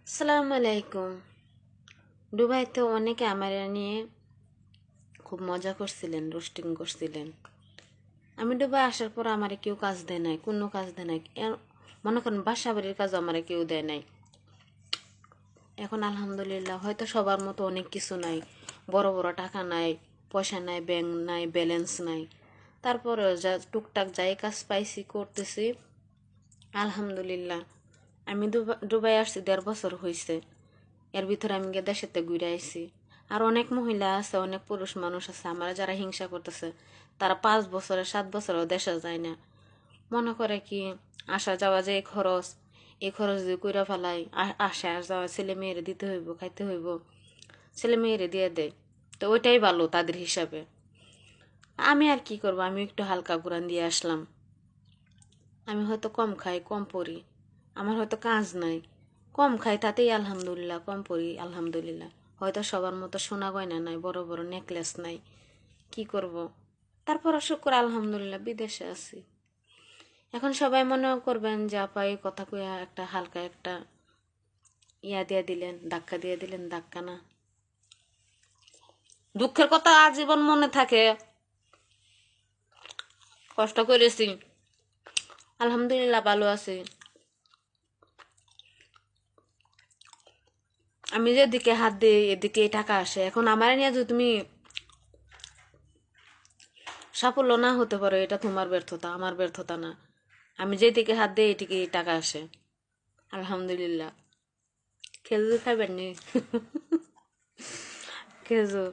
আসসালামু আলাইকুম। দুবাইতে অনেকে আমার নিয়ে খুব মজা করছিলেন, রোস্টিং করছিলেন। আমি দুবাই আসার পর আমারে কেউ কাজ দেয় নাই, কোনো কাজ দেয় নাই। মনে করেন বাসা বাড়ির কাজ আমারে কেউ দেয় নাই। এখন আলহামদুলিল্লাহ হয়তো সবার মতো অনেক কিছু নাই, বড় বড় টাকা নাই, পয়সা নাই, ব্যাংক নাই, ব্যালেন্স নাই। তারপরে যা টুকটাক যাই কাজ পাইছি করতেছি আলহামদুলিল্লাহ। আমি দুবাই আসছি 1.5 বছর হয়েছে। এর ভিতরে আমি গিয়ে দেশেতে ঘুরে আইছি। আর অনেক মহিলা আছে, অনেক পুরুষ মানুষ আছে আমার যারা হিংসা করতেছে। তারা 5 বছরে 7 বছরেও দেশে যায় না। মনে করে কি আসা যাওয়া যে খরচ, এই খরচ দিয়ে কইরা ফেলাই, আসা আর যাওয়া ছেলে মেয়েরে দিতে হইব, খাইতে হইব, ছেলে মেয়েরে দিয়ে দেয়। তো ওইটাই ভালো তাদের হিসাবে। আমি আর কি করব, আমি একটু হালকা ঘুরান দিয়ে আসলাম। আমি হয়তো কম খাই, কম পড়ি, আমার হয়তো কাজ নাই, কম খাই তাতেই আলহামদুলিল্লাহ, কম পড়ি আলহামদুলিল্লাহ। হয়তো সবার মতো সোনা গয়না নাই, বড় বড় নেকলেস নাই, কি করব। তারপর শুক্র আলহামদুলিল্লাহ বিদেশে আছি। এখন সবাই মনে করবেন যে আপা এই কথা কইয়া একটা হালকা একটা ইয়া দিয়ে দিলেন, ধাক্কা দিয়ে দিলেন। ধাক্কা না, দুঃখের কথা আজীবন মনে থাকে। কষ্ট করেছি, আলহামদুলিল্লাহ ভালো আছি। আমি যেদিকে হাত দিই এদিকে টাকা আসে। এখন আমার নিয়ে যদি তুমি সাফল্য না হতে পারো, এটা তোমার ব্যর্থতা, আমার ব্যর্থতা না। আমি যেদিকে হাত দিই এদিকে টাকা আসে আলহামদুলিল্লাহ। খেজুর খাইবেন নি? খেজুর